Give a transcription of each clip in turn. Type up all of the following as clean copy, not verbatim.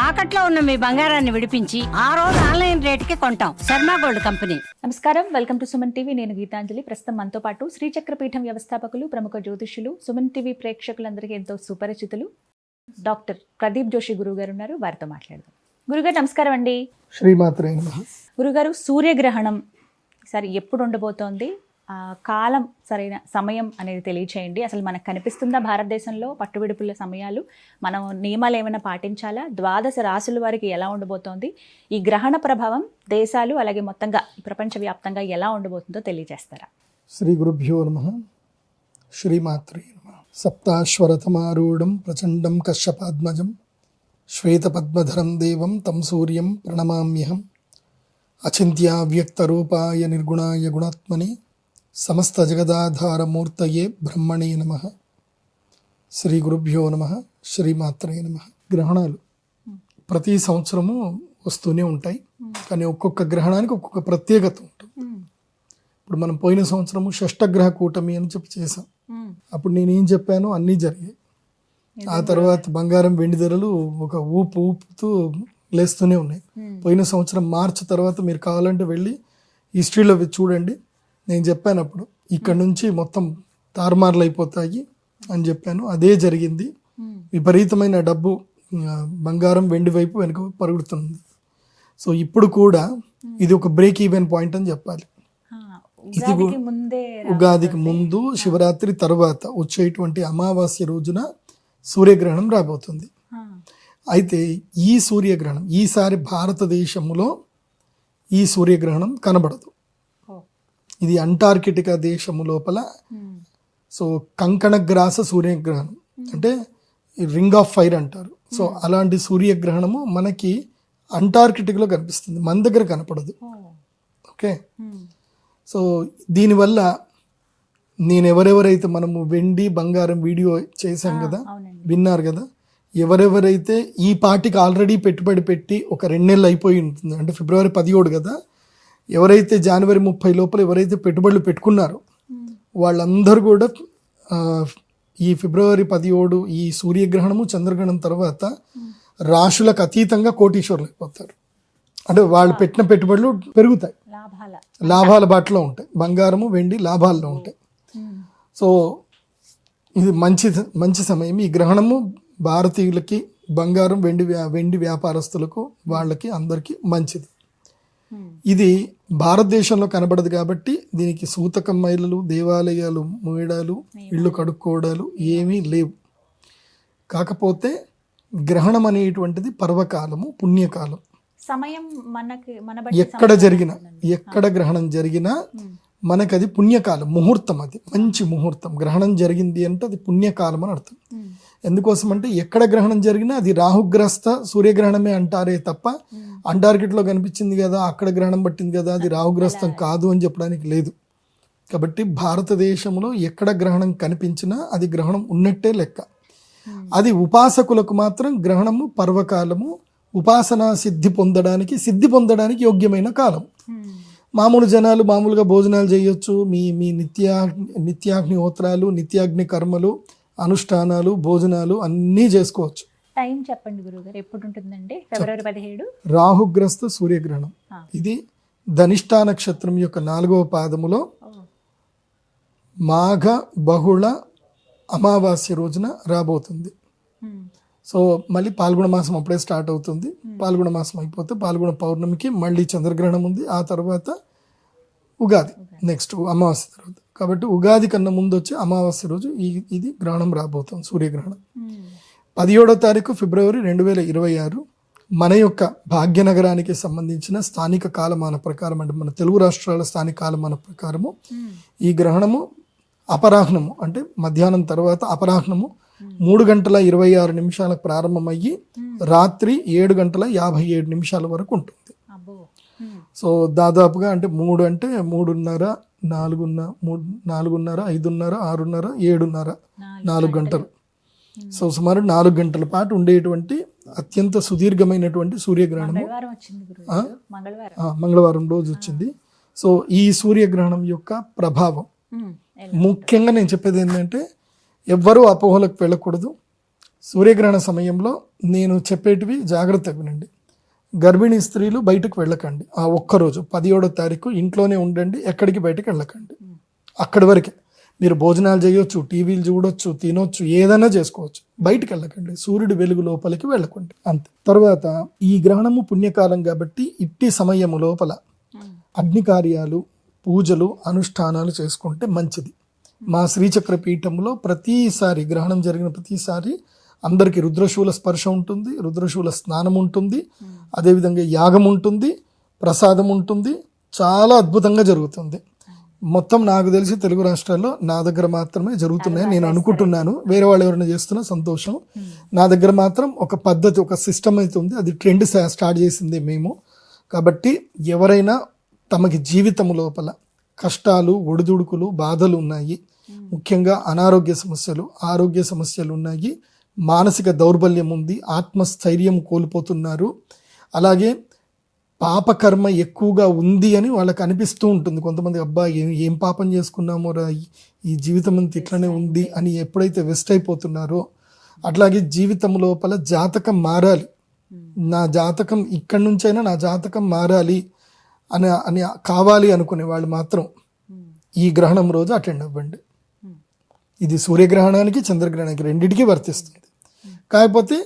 తాకట్లో ఉన్న మీ బంగారాన్ని విడిపించి ఆ రోజు ఆన్లైన్ రేటుకి కొంటాం. Sharma gold company. నమస్కారం, వెల్కమ్ టు సుమన్ టీవీ. నేను గీతాంజలి. ప్రస్తుతం మనతో పాటు శ్రీచక్రపీఠం వ్యవస్థాపకులు, ప్రముఖ జ్యోతిష్యులు, సుమన్ టీవీ ప్రేక్షకులందరికీ ఎంతో సుపరిచితులు డాక్టర్ ప్రదీప్ జోషి గురువు గారు ఉన్నారు. వారితో మాట్లాడదాం. గురుగారు నమస్కారం అండి. శ్రీమాత్రే నమః. గురుగారు, సూర్యగ్రహణం సరే ఎప్పుడు ఉండబోతోంది? కాలం, సరైన సమయం అనేది తెలియచేయండి. అసలు మనకు కనిపిస్తుందా భారతదేశంలో పట్టువిడుపుల సమయాలు? మనం నియమాలు ఏమైనా పాటించాలా? ద్వాదశ రాశుల వారికి ఎలా ఉండబోతోంది? ఈ గ్రహణ ప్రభావం దేశాలు అలాగే మొత్తంగా ప్రపంచవ్యాప్తంగా ఎలా ఉండబోతుందో తెలియజేస్తారా? శ్రీ గురుభ్యో నమః. శ్రీమాత్రే నమః. సప్తాశ్వరథమారూఢం ప్రచండం కశ్యపాద్మజం శ్వేతపద్మధరం దేవం తం సూర్యం ప్రణమామ్యహం. అచింత్యావ్యక్తరూపాయ నిర్గుణాయ గుణాత్మని సమస్త జగదాధారమూర్తయే బ్రహ్మణే నమః. శ్రీ గురుభ్యో నమః. శ్రీమాత్రే నమః. గ్రహణాలు ప్రతి సంవత్సరము వస్తూనే ఉంటాయి, కానీ ఒక్కొక్క గ్రహణానికి ఒక్కొక్క ప్రత్యేకత ఉంటుంది. ఇప్పుడు మనం పోయిన సంవత్సరము షష్టగ్రహ కూటమి అని చెప్పి చేసాం. అప్పుడు నేనేం చెప్పానో అన్నీ జరిగాయి. ఆ తర్వాత బంగారం వెండి ధరలు ఒక ఊపుతూ లేస్తూనే ఉన్నాయి. పోయిన సంవత్సరం మార్చి తర్వాత మీరు కావాలంటే వెళ్ళి హిస్టరీలో చూడండి. నేను చెప్పాను అప్పుడు ఇక్కడ నుంచి మొత్తం తారుమార్లు అయిపోతాయి అని చెప్పాను. అదే జరిగింది. విపరీతమైన డబ్బు బంగారం వెండి వైపు వెనుక పరుగుతుంది. సో ఇప్పుడు కూడా ఇది ఒక బ్రేక్ ఈవెన్ పాయింట్ అని చెప్పాలి. ఇది ఉగాదికి ముందు, శివరాత్రి తర్వాత వచ్చేటువంటి అమావాస్య రోజున సూర్యగ్రహణం రాబోతుంది. అయితే ఈ సూర్యగ్రహణం ఈసారి భారతదేశంలో ఈ సూర్యగ్రహణం కనబడదు. ఇది అంటార్కిటికా దేశము లోపల, సో కంకణగ్రాస సూర్యగ్రహణం అంటే రింగ్ ఆఫ్ ఫైర్ అంటారు. సో అలాంటి సూర్యగ్రహణము మనకి అంటార్కిటిక్లో కనిపిస్తుంది, మన దగ్గర కనపడదు. ఓకే, సో దీనివల్ల నేను ఎవరెవరైతే మనము వెండి బంగారం వీడియో చేశాం కదా, విన్నారు కదా, ఎవరెవరైతే ఈ పార్టీకి ఆల్రెడీ పెట్టుబడి పెట్టి ఒక 2 నెలలు అయిపోయి ఉంటుంది, అంటే ఫిబ్రవరి 17 కదా, ఎవరైతే జనవరి 30 లోపల ఎవరైతే పెట్టుబడులు పెట్టుకున్నారో వాళ్ళందరూ కూడా ఈ ఫిబ్రవరి 17 ఈ సూర్యగ్రహణము చంద్రగ్రహణం తర్వాత రాశులకు అతీతంగా కోటీశ్వరులు అయిపోతారు. అంటే వాళ్ళు పెట్టిన పెట్టుబడులు పెరుగుతాయి, లాభాల బాటలో ఉంటాయి. బంగారము వెండి లాభాల్లో ఉంటాయి. సో ఇది మంచి సమయం. ఈ గ్రహణము భారతీయులకి, బంగారం వెండి వ్యాపారస్తులకు, వాళ్ళకి అందరికీ మంచిది. ఇది భారతదేశంలో కనబడదు కాబట్టి దీనికి సూతక మైలలు, దేవాలయాలు మూయడాలు, ఇళ్ళు కడుక్కోవడాలు ఏమీ లేవు. కాకపోతే గ్రహణం అనేటువంటిది పర్వకాలము, పుణ్యకాలం. సమయం ఎక్కడ గ్రహణం జరిగినా మనకు అది పుణ్యకాలం, ముహూర్తం. అది మంచి ముహూర్తం. గ్రహణం జరిగింది అంటే అది పుణ్యకాలం అని అర్థం. ఎందుకోసం అంటే ఎక్కడ గ్రహణం జరిగినా అది రాహుగ్రస్త సూర్యగ్రహణమే అంటారే తప్ప అంటార్కిటిక్లో కనిపించింది కదా, అక్కడ గ్రహణం పట్టింది కదా, అది రాహుగ్రస్తం కాదు అని చెప్పడానికి లేదు. కాబట్టి భారతదేశంలో ఎక్కడ గ్రహణం కనిపించినా అది గ్రహణం ఉన్నట్టే లెక్క. అది ఉపాసకులకు మాత్రం గ్రహణము పర్వకాలము, ఉపాసనా సిద్ధి పొందడానికి యోగ్యమైన కాలం. మామూలు జనాలు మామూలుగా భోజనాలు చేయొచ్చు, మీ నిత్యాగ్నిహోత్రాలు, నిత్యాగ్ని కర్మలు, అనుష్ఠానాలు, భోజనాలు అన్నీ చేసుకోవచ్చు. టైం చెప్పండి గురుగారు, ఎప్పుడు ఉంటుందండి? ఫిబ్రవరి 17 రాహుగ్రస్త సూర్యగ్రహణం. ఇది ధనిష్ఠా నక్షత్రం యొక్క 4వ పాదములో మాఘ బహుళ అమావాస్య రోజున రాబోతుంది. సో మళ్ళీ పాల్గొన మాసం అప్పుడే స్టార్ట్ అవుతుంది. పాల్గొన మాసం అయిపోతే పాల్గొన పౌర్ణమికి మళ్ళీ చంద్రగ్రహణం ఉంది. ఆ తర్వాత ఉగాది, నెక్స్ట్ అమావాస్య తర్వాత. కాబట్టి ఉగాది కన్నా ముందు వచ్చే అమావాస్య రోజు ఇది గ్రహణం రాబోతుంది, సూర్యగ్రహణం. 17వ తారీఖు ఫిబ్రవరి 2026 మన యొక్క భాగ్యనగరానికి సంబంధించిన స్థానిక కాలమాన ప్రకారం, అంటే మన తెలుగు రాష్ట్రాల స్థానిక కాలమాన ప్రకారము ఈ గ్రహణము అపరాహ్నము అంటే మధ్యాహ్నం తర్వాత అపరాహ్నము 3:26 ప్రారంభమయ్యి రాత్రి 7:57 వరకు ఉంటుంది. సో దాదాపుగా అంటే 3 అంటే 3:30, 4:30, 5:30, 6:30, 7:30, 4 గంటలు. సో సుమారు 4 గంటల పాటు ఉండేటువంటి అత్యంత సుదీర్ఘమైనటువంటి సూర్యగ్రహణము మంగళవారం రోజు వచ్చింది. సో ఈ సూర్యగ్రహణం యొక్క ప్రభావం ముఖ్యంగా నేను చెప్పేది ఏంటంటే, ఎవ్వరూ అపోహలకు వెళ్ళకూడదు. సూర్యగ్రహణ సమయంలో నేను చెప్పేటివి జాగ్రత్తగా వినండి. గర్భిణీ స్త్రీలు బయటకు వెళ్ళకండి. ఆ ఒక్కరోజు 17వ తారీఖు ఇంట్లోనే ఉండండి, ఎక్కడికి బయటకు వెళ్ళకండి. అక్కడి వరకే మీరు భోజనాలు చేయొచ్చు, టీవీలు చూడొచ్చు, తినొచ్చు, ఏదైనా చేసుకోవచ్చు. బయటకు వెళ్ళకండి, సూర్యుడి వెలుగు లోపలికి వెళ్ళకండి, అంతే. తర్వాత ఈ గ్రహణము పుణ్యకాలం కాబట్టి ఇట్టి సమయము లోపల అగ్ని కార్యాలు, పూజలు, అనుష్ఠానాలు చేసుకుంటే మంచిది. మా శ్రీచక్ర పీఠంలో ప్రతిసారి గ్రహణం జరిగిన ప్రతిసారి అందరికీ రుద్రశూల స్పర్శ ఉంటుంది, రుద్రశూల స్నానం ఉంటుంది, అదేవిధంగా యాగం ఉంటుంది, ప్రసాదం ఉంటుంది. చాలా అద్భుతంగా జరుగుతుంది. మొత్తం నాకు తెలిసి తెలుగు రాష్ట్రాల్లో నా దగ్గర మాత్రమే జరుగుతున్నాయి నేను అనుకుంటున్నాను. వేరే వాళ్ళు ఎవరైనా చేస్తున్నా సంతోషం. నా దగ్గర మాత్రం ఒక పద్ధతి, ఒక సిస్టమ్ అయితే ఉంది. అది ట్రెండ్ స్టార్ట్ చేసింది మేము. కాబట్టి ఎవరైనా తమకి జీవితం లోపల కష్టాలు, ఒడిదుడుకులు, బాధలు ఉన్నాయి, ముఖ్యంగా అనారోగ్య సమస్యలు, ఆరోగ్య సమస్యలు ఉన్నాయి, మానసిక దౌర్బల్యం ఉంది, ఆత్మస్థైర్యం కోల్పోతున్నారు, అలాగే పాపకర్మ ఎక్కువగా ఉంది అని వాళ్ళకి అనిపిస్తూ ఉంటుంది. కొంతమంది అబ్బా ఏం పాపం చేసుకున్నామో రా, ఈ జీవితం అంతా ఇట్లనే ఉంది అని ఎప్పుడైతే వెస్ట్ అయిపోతున్నారో, అట్లాగే జీవితం లోపల జాతకం మారాలి, నా జాతకం ఇక్కడి నుంచైనా నా జాతకం మారాలి అని కావాలి అనుకునే వాళ్ళు మాత్రం ఈ గ్రహణం రోజు అటెండ్ అవ్వండి. ఇది సూర్యగ్రహణానికి, చంద్రగ్రహణానికి రెండింటికి వర్తిస్తుంది. కాకపోతే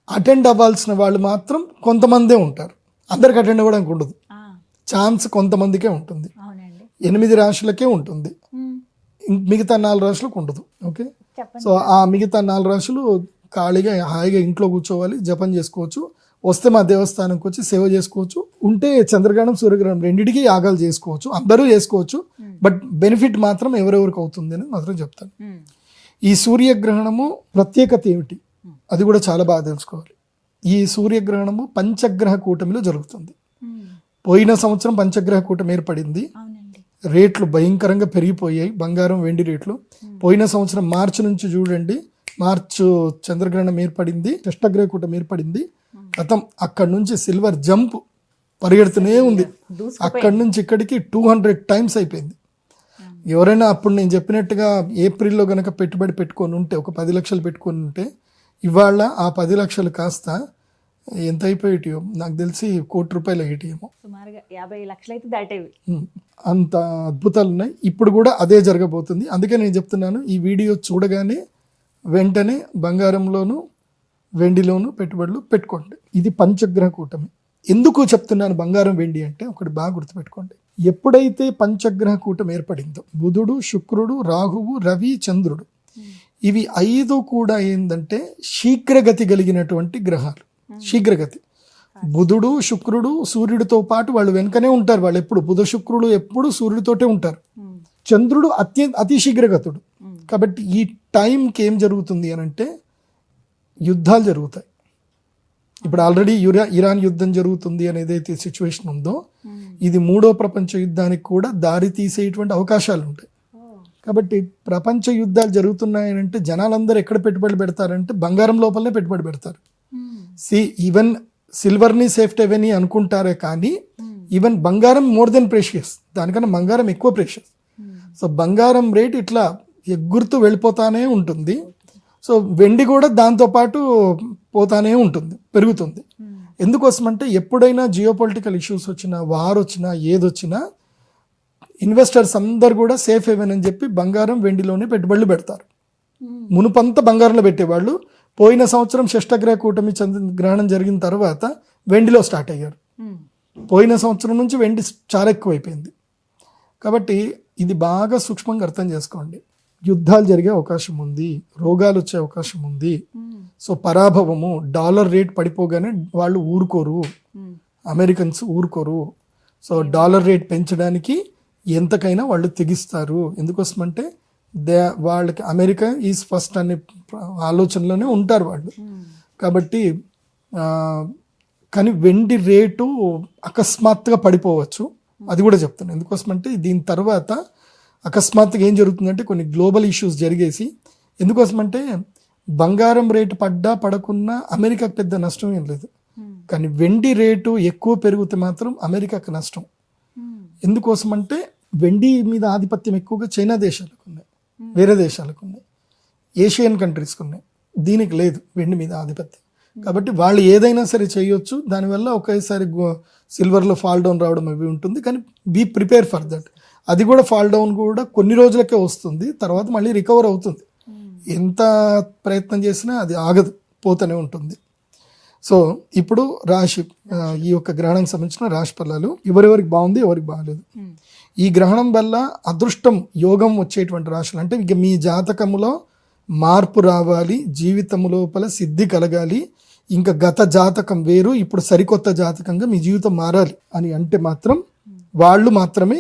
అటెండ్ అవ్వాల్సిన వాళ్ళు మాత్రం కొంతమందే ఉంటారు, అందరికి అటెండ్ అవ్వడానికి ఉండదు. ఛాన్స్ కొంతమందికే ఉంటుంది, 8 రాశులకే ఉంటుంది, మిగతా 4 రాశులకు ఉండదు. ఓకే, సో ఆ మిగతా 4 రాశులు ఖాళీగా హాయిగా ఇంట్లో కూర్చోవాలి, జపం చేసుకోవచ్చు, వస్తే మా దేవస్థానంకి వచ్చి సేవ చేసుకోవచ్చు, ఉంటే చంద్రగ్రహణం, సూర్యగ్రహణం రెండింటికి యాగాలు చేసుకోవచ్చు, అందరూ చేసుకోవచ్చు. బట్ బెనిఫిట్ మాత్రం ఎవరెవరికి అవుతుంది అని మాత్రం చెప్తాను. ఈ సూర్యగ్రహణము ప్రత్యేకత ఏమిటి అది కూడా చాలా బాగా తెలుసుకోవాలి. ఈ సూర్యగ్రహణము పంచగ్రహ కూటమిలో జరుగుతుంది. పోయిన సంవత్సరం పంచగ్రహ కూటమి ఏర్పడింది, రేట్లు భయంకరంగా పెరిగిపోయాయి, బంగారం, వెండి రేట్లు. పోయిన సంవత్సరం మార్చి నుంచి చూడండి, మార్చు చంద్రగ్రహణం ఏర్పడింది, షష్టగ్రహ కూటమి ఏర్పడింది. గతం అక్కడి నుంచి సిల్వర్ జంప్ పరిగెడుతూనే ఉంది, అక్కడి నుంచి ఇక్కడికి 200 టైమ్స్ అయిపోయింది. ఎవరైనా అప్పుడు నేను చెప్పినట్టుగా ఏప్రిల్లో గనక పెట్టుబడి పెట్టుకొని ఉంటే, ఒక 10 లక్షలు పెట్టుకొని ఉంటే, ఇవాళ ఆ 10 లక్షలు కాస్త ఎంత అయిపోయేటియో నాకు తెలిసి ₹1 కోటి అయ్యేటియేమో, సుమారుగా 50 లక్షలు అయితే దాటేవి. అంత అద్భుతాలు ఉన్నాయి. ఇప్పుడు కూడా అదే జరగబోతుంది. అందుకే నేను చెప్తున్నాను, ఈ వీడియో చూడగానే వెంటనే బంగారంలోను, వెండిలోను పెట్టుబడులు పెట్టుకోండి. ఇది పంచగ్రహ కూటమి. ఎందుకు చెప్తున్నాను బంగారం, వెండి అంటే ఒకటి బాగా గుర్తుపెట్టుకోండి. ఎప్పుడైతే పంచగ్రహ కూటమి ఏర్పడిందో, బుధుడు, శుక్రుడు, రాహువు, రవి, చంద్రుడు, ఇవి 5 కూడా ఏంటంటే శీఘ్రగతి కలిగినటువంటి గ్రహాలు. శీఘ్రగతి. బుధుడు, శుక్రుడు సూర్యుడితో పాటు వాళ్ళు వెనుకనే ఉంటారు. వాళ్ళు ఎప్పుడు బుధ శుక్రుడు ఎప్పుడు సూర్యుడితోటే ఉంటారు. చంద్రుడు అతి శీఘ్రగతుడు. కాబట్టి ఈ టైంకి ఏం జరుగుతుంది అని అంటే యుద్ధాలు జరుగుతాయి. ఇప్పుడు ఆల్రెడీ ఇరాన్ యుద్ధం జరుగుతుంది అని ఏదైతే సిచ్యువేషన్ ఉందో, ఇది 3వ ప్రపంచ యుద్ధానికి కూడా దారి తీసేటువంటి అవకాశాలు ఉంటాయి. కాబట్టి ప్రపంచ యుద్ధాలు జరుగుతున్నాయనంటే జనాలందరూ ఎక్కడ పెట్టుబడి పెడతారంటే బంగారం లోపలనే పెట్టుబడి పెడతారు. ఈవెన్ సిల్వర్ని సేఫ్ హెవెన్ అనుకుంటారే కానీ ఈవెన్ బంగారం మోర్ దెన్ ప్రెషియస్, దానికన్నా బంగారం ఎక్కువ ప్రెషియస్. సో బంగారం రేట్ ఇట్లా ఎగురుతూ వెళ్ళిపోతానే ఉంటుంది. సో వెండి కూడా దాంతోపాటు పోతానే ఉంటుంది, పెరుగుతుంది. ఎందుకోసమంటే ఎప్పుడైనా జియోపొలిటికల్ ఇష్యూస్ వచ్చినా, వార్ వచ్చినా, ఏదొచ్చినా ఇన్వెస్టర్స్ అందరు కూడా సేఫ్ హెవెన్ అని చెప్పి బంగారం, వెండిలోనే పెట్టుబడులు పెడతారు. మునుపంతా బంగారంలో పెట్టేవాళ్ళు. పోయిన సంవత్సరం షష్టగ్రహ కూటమి గ్రహణం జరిగిన తర్వాత వెండిలో స్టార్ట్ అయ్యారు. పోయిన సంవత్సరం నుంచి వెండి చాలా ఎక్కువైపోయింది. కాబట్టి ఇది బాగా సూక్ష్మంగా అర్థం చేసుకోండి. యుద్ధాలు జరిగే అవకాశం ఉంది, రోగాలు వచ్చే అవకాశం ఉంది. సో పరాభవము, డాలర్ రేట్ పడిపోగానే వాళ్ళు ఊరుకోరు, అమెరికన్స్ ఊరుకోరు. సో డాలర్ రేట్ పెంచడానికి ఎంతకైనా వాళ్ళు తెగిస్తారు. ఎందుకోసమంటే వాళ్ళకి అమెరికా ఈజ్ ఫస్ట్ అనే ఆలోచనలోనే ఉంటారు వాళ్ళు. కాబట్టి కానీ వెండి రేటు అకస్మాత్తుగా పడిపోవచ్చు, అది కూడా చెప్తాను. ఎందుకోసమంటే దీని తర్వాత అకస్మాత్తుగా ఏం జరుగుతుందంటే కొన్ని గ్లోబల్ ఇష్యూస్ జరిగేసి, ఎందుకోసమంటే బంగారం రేటు పడ్డా పడకున్నా అమెరికాకు పెద్ద నష్టం ఏం లేదు, కానీ వెండి రేటు ఎక్కువ పెరిగితే మాత్రం అమెరికాకు నష్టం. ఎందుకోసమంటే వెండి మీద ఆధిపత్యం ఎక్కువగా చైనా దేశాలకు ఉన్నాయి, వేరే దేశాలకు ఉన్నాయి, ఏషియన్ కంట్రీస్కి ఉన్నాయి. దీనికి లేదు వెండి మీద ఆధిపత్యం. కాబట్టి వాళ్ళు ఏదైనా సరే చేయొచ్చు. దానివల్ల ఒకేసారి సిల్వర్లో ఫాల్ డౌన్ రావడం అవి ఉంటుంది. కానీ బీ ప్రిపేర్ ఫర్ దట్. అది కూడా ఫాల్ డౌన్ కూడా కొన్ని రోజులకే వస్తుంది, తర్వాత మళ్ళీ రికవర్ అవుతుంది. ఎంత ప్రయత్నం చేసినా అది ఆగదు, పోతూనే ఉంటుంది. సో ఇప్పుడు రాశి, ఈ యొక్క గ్రహణానికి సంబంధించిన రాశి ఫలాలు ఎవరెవరికి బాగుంది, ఎవరికి బాగాలేదు. ఈ గ్రహణం వల్ల అదృష్టం, యోగం వచ్చేటువంటి రాశులు అంటే ఇక మీ జాతకములో మార్పు రావాలి, జీవితం లోపల సిద్ధి కలగాలి, ఇంకా గత జాతకం వేరు, ఇప్పుడు సరికొత్త జాతకంగా మీ జీవితం మారాలి అని అంటే మాత్రం వాళ్ళు మాత్రమే,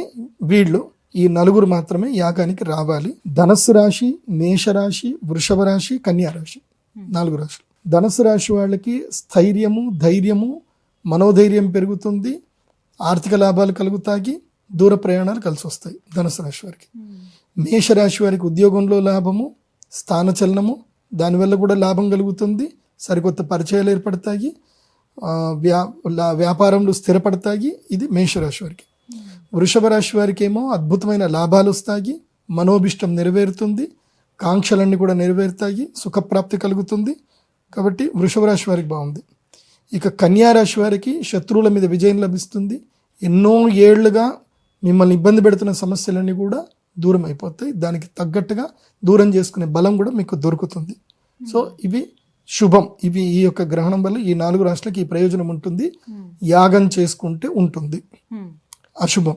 వీళ్ళు ఈ నలుగురు మాత్రమే యాగానికి రావాలి. ధనస్సు రాశి, మేషరాశి, వృషభ రాశి, కన్యా రాశి, 4 రాశులు. ధనస్సు రాశి వాళ్ళకి స్థైర్యము, ధైర్యము, మనోధైర్యం పెరుగుతుంది, ఆర్థిక లాభాలు కలుగుతాయి, దూర ప్రయాణాలు కలిసి వస్తాయి ధనుసు రాశి వారికి. మేషరాశి వారికి ఉద్యోగంలో లాభము, స్థానచలనము, దానివల్ల కూడా లాభం కలుగుతుంది, సరికొత్త పరిచయాలు ఏర్పడతాయి, వ్యాపారంలో స్థిరపడతాయి. ఇది మేషరాశి వారికి. వృషభ రాశి వారికి ఏమో అద్భుతమైన లాభాలు వస్తాయి, మనోభిష్టం నెరవేరుతుంది, కాంక్షలన్నీ కూడా నెరవేరుతాయి, సుఖప్రాప్తి కలుగుతుంది. కాబట్టి వృషభ రాశి వారికి బాగుంది. ఇక కన్యా రాశి వారికి శత్రువుల మీద విజయం లభిస్తుంది, ఎన్నో ఏళ్లుగా మిమ్మల్ని ఇబ్బంది పెడుతున్న సమస్యలన్నీ కూడా దూరం అయిపోతాయి, దానికి తగ్గట్టుగా దూరం చేసుకునే బలం కూడా మీకు దొరుకుతుంది. సో ఇవి శుభం. ఇవి ఈ యొక్క గ్రహణం వల్ల ఈ 4 రాశులకి ఈ ప్రయోజనం ఉంటుంది, యాగం చేసుకుంటే ఉంటుంది. అశుభం,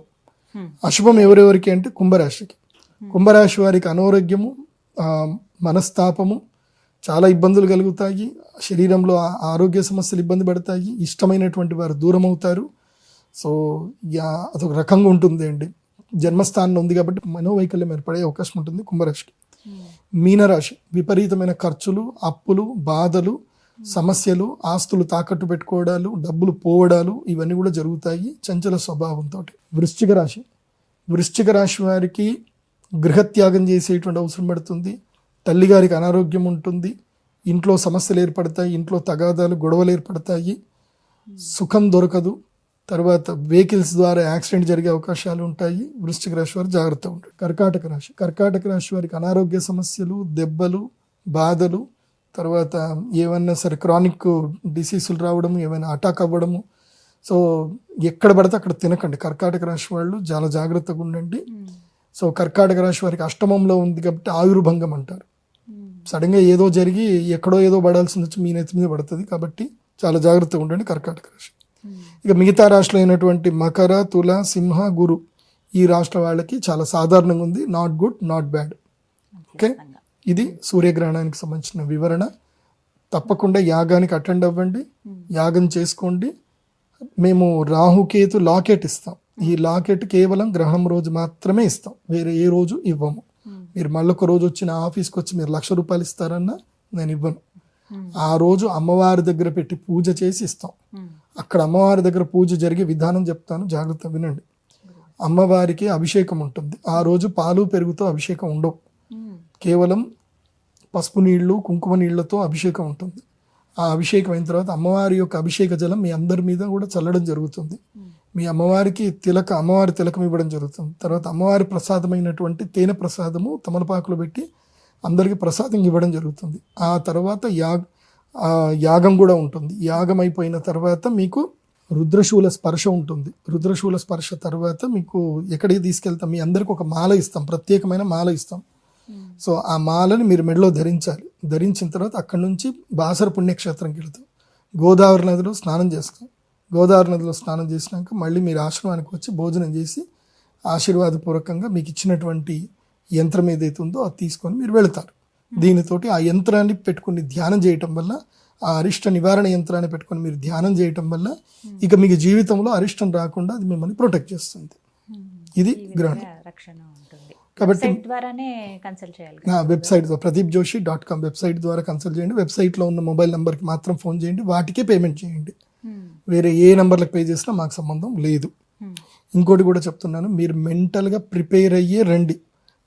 అశుభం ఎవరెవరికి అంటే కుంభరాశికి. కుంభరాశి వారికి అనారోగ్యము, మనస్తాపము, చాలా ఇబ్బందులు కలుగుతాయి, శరీరంలో ఆరోగ్య సమస్యలు ఇబ్బంది పడతాయి, ఇష్టమైనటువంటి వారు దూరం అవుతారు. సో అదొక రకంగా ఉంటుంది అండి. జన్మస్థానం ఉంది కాబట్టి మనోవైకల్యం ఏర్పడే అవకాశం ఉంటుంది కుంభరాశికి. మీనరాశి విపరీతమైన ఖర్చులు, అప్పులు, బాధలు, సమస్యలు, ఆస్తులు తాకట్టు పెట్టుకోవడాలు, డబ్బులు పోవడాలు ఇవన్నీ కూడా జరుగుతాయి చంచల స్వభావంతో. వృశ్చిక రాశి, వృశ్చిక రాశి వారికి గృహత్యాగం చేసేటువంటి అవసరం పడుతుంది, తల్లిగారికి అనారోగ్యం ఉంటుంది, ఇంట్లో సమస్యలు ఏర్పడతాయి, ఇంట్లో తగాదాలు, గొడవలు ఏర్పడతాయి, సుఖం దొరకదు, తర్వాత వెహికల్స్ ద్వారా యాక్సిడెంట్ జరిగే అవకాశాలు ఉంటాయి. వృశ్చిక రాశి వారు జాగ్రత్తగా ఉంటారు. కర్కాటక రాశి, కర్కాటక రాశి వారికి అనారోగ్య సమస్యలు, దెబ్బలు, బాధలు, తర్వాత ఏమన్నా సరే క్రానిక్ డిసీజులు రావడము, ఏమైనా అటాక్ అవ్వడము. సో ఎక్కడ పడితే అక్కడ తినకండి. కర్కాటక రాశి వాళ్ళు చాలా జాగ్రత్తగా ఉండండి. సో కర్కాటక రాశి వారికి అష్టమంలో ఉంది కాబట్టి ఆయుర్భంగం అంటారు. సడన్గా ఏదో జరిగి ఎక్కడో ఏదో పడాల్సింది వచ్చి మీ నెత్తి మీద పడుతుంది, కాబట్టి చాలా జాగ్రత్తగా ఉండండి కర్కాటక రాశి. ఇక మిగతా రాశులు అయినటువంటి మకర, తుల, సింహ, గురు ఈ రాష్ట్ర వాళ్ళకి చాలా సాధారణంగా ఉంది, not good, not bad. Okay, ఇది సూర్యగ్రహణానికి సంబంధించిన వివరణ. తప్పకుండా యాగానికి అటెండ్ అవ్వండి, యాగం చేసుకోండి. మేము రాహుకేతు లాకెట్ ఇస్తాం. ఈ లాకెట్ కేవలం గ్రహణం రోజు మాత్రమే ఇస్తాం, వేరే ఏ రోజు ఇవ్వము. మీరు మళ్ళొక రోజు వచ్చి నా ఆఫీస్కి వచ్చి మీరు ₹1,00,000 ఇస్తారన్నా నేను ఇవ్వను. ఆ రోజు అమ్మవారి దగ్గర పెట్టి పూజ చేసి ఇస్తాం. అక్కడ అమ్మవారి దగ్గర పూజ జరిగే విధానం చెప్తాను, జాగ్రత్త వినండి. అమ్మవారికి అభిషేకం ఉంటుంది. ఆ రోజు పాలు పెరుగుతో అభిషేకం ఉండవు, కేవలం పసుపు నీళ్లు, కుంకుమ నీళ్లతో అభిషేకం ఉంటుంది. ఆ అభిషేకం అయిన తర్వాత అమ్మవారి యొక్క అభిషేక జలం మీ అందరి మీద కూడా చల్లడం జరుగుతుంది. మీ అమ్మవారికి అమ్మవారి తిలకం ఇవ్వడం జరుగుతుంది. తర్వాత అమ్మవారి ప్రసాదమైనటువంటి తేనె ప్రసాదము తమలపాకులు పెట్టి అందరికీ ప్రసాదం ఇవ్వడం జరుగుతుంది. ఆ తర్వాత యాగం కూడా ఉంటుంది. యాగం అయిపోయిన తర్వాత మీకు రుద్రశూల స్పర్శ ఉంటుంది. రుద్రశూల స్పర్శ తర్వాత మీకు ఎక్కడికి తీసుకెళ్తాం, మీ అందరికి ఒక మాల ఇస్తాం, ప్రత్యేకమైన మాల ఇస్తాం. సో ఆ మాలని మీరు మెడలో ధరించాలి. ధరించిన తర్వాత అక్కడి నుంచి బాసర పుణ్యక్షేత్రంకి వెళ్తాం. గోదావరి నదిలో స్నానం చేస్తాం. గోదావరి నదిలో స్నానం చేసినాక మళ్ళీ మీరు ఆశ్రమానికి వచ్చి భోజనం చేసి ఆశీర్వాదపూర్వకంగా మీకు ఇచ్చినటువంటి యంత్రం ఏదైతే ఉందో అది తీసుకొని మీరు వెళతారు. దీనితోటి ఆ యంత్రాన్ని పెట్టుకుని ధ్యానం చేయటం వల్ల, ఆ అరిష్ట నివారణ యంత్రాన్ని పెట్టుకొని మీరు ధ్యానం చేయటం వల్ల ఇక మీకు జీవితంలో అరిష్టం రాకుండా అది మిమ్మల్ని ప్రొటెక్ట్ చేస్తుంది. ఇది గ్రహణం. కాబట్టి వెబ్సైట్ pradeepjoshi.com వెబ్సైట్ ద్వారా కన్సల్ట్ చేయండి. వెబ్సైట్లో ఉన్న మొబైల్ నెంబర్కి మాత్రం ఫోన్ చేయండి, వాటికే పేమెంట్ చేయండి. వేరే ఏ నెంబర్లకు పే చేసినా మాకు సంబంధం లేదు. ఇంకోటి కూడా చెప్తున్నాను, మీరు మెంటల్గా ప్రిపేర్ అయ్యే రండి.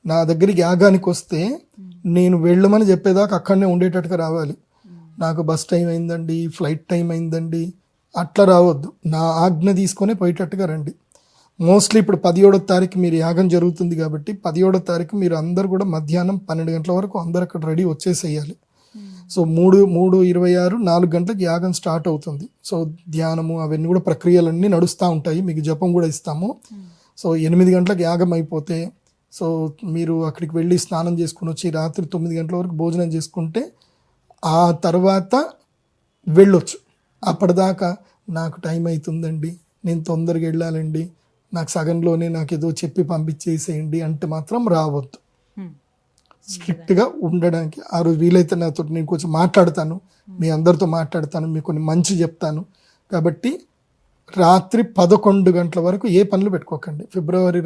నా దగ్గరికి యాగానికి వస్తే నేను వెళ్ళమని చెప్పేదాకా అక్కడనే ఉండేటట్టుగా రావాలి. నాకు బస్ టైం అయిందండి, ఫ్లైట్ టైం అయిందండి అట్లా రావద్దు. నా ఆజ్ఞ తీసుకొని పోయేటట్టుగా రండి. మోస్ట్లీ ఇప్పుడు 17వ తారీఖు మీరు యాగం జరుగుతుంది కాబట్టి 17వ తారీఖు మీరు అందరు కూడా మధ్యాహ్నం 12 గంటల వరకు అందరు అక్కడ రెడీ వచ్చేసేయాలి. సో 3:26 4 గంటలకు యాగం స్టార్ట్ అవుతుంది. సో ధ్యానము అవన్నీ కూడా ప్రక్రియలన్నీ నడుస్తూ ఉంటాయి. మీకు జపం కూడా ఇస్తాము. సో 8 గంటలకు యాగం అయిపోతే సో మీరు అక్కడికి వెళ్ళి స్నానం చేసుకుని వచ్చి రాత్రి 9 గంటల వరకు భోజనం చేసుకుంటే ఆ తర్వాత వెళ్ళొచ్చు. అప్పటిదాకా నాకు టైం అవుతుందండి, నేను తొందరగా వెళ్ళాలండి, నాకు సగంలోనే నాకు ఏదో చెప్పి పంపించేసేయండి అంటే మాత్రం రావద్దు. స్ట్రిక్ట్గా ఉండడానికి ఆ రోజు వీలైతే నాతో నేను కొంచెం మాట్లాడతాను, మీ అందరితో మాట్లాడతాను, మీకు కొన్ని మంచి చెప్తాను. కాబట్టి రాత్రి 11 గంటల వరకు ఏ పనులు పెట్టుకోకండి. ఫిబ్రవరి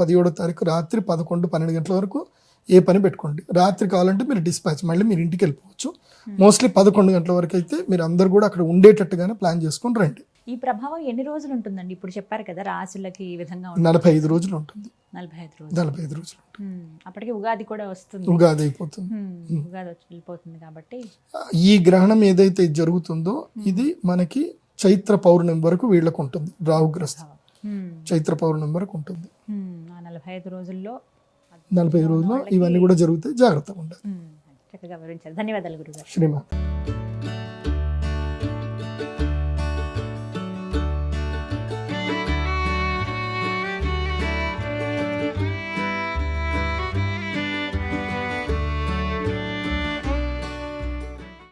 17వ తారీఖు రాత్రి 11-12 గంటల వరకు ఏ పని పెట్టుకోండి. రాత్రి కావాలంటే మీరు డిస్పాచ్ మళ్ళీ మీరు ఇంటికి వెళ్ళిపోవచ్చు. మోస్ట్లీ 11 గంటల వరకు అయితే మీరు అందరు కూడా అక్కడ ఉండేటట్టుగానే ప్లాన్ చేసుకొని రండి. ఈ ప్రభావం ఎన్ని రోజులు ఉంటుందండి? ఇప్పుడు చెప్పారు కదా రాసులకి ఈ విధంగా 45 రోజులు ఉంటుంది. 45 రోజులు అప్పటికి ఉగాది కూడా వస్తుంది, ఉగాది అయిపోతుంది. ఉగాది వచ్చి వెళ్ళిపోతుంది. కాబట్టి ఈ గ్రహణం ఏదైతే జరుగుతుందో ఇది మనకి చైత్ర పౌర్ణమి వరకు వీళ్ళకు ఉంటుంది. రాహుగ్రస్తం చైత్ర పౌర్ణమి వరకు ఉంటుంది. ఆ 45 రోజుల్లో 45 రోజుల్లో ఇవన్నీ కూడా జరుగుతాయి. జాగ్రత్తగా ఉండాలి. చక్కగా వివరించారు. ధన్యవాదాలు గురుగారు. శ్రీమాత.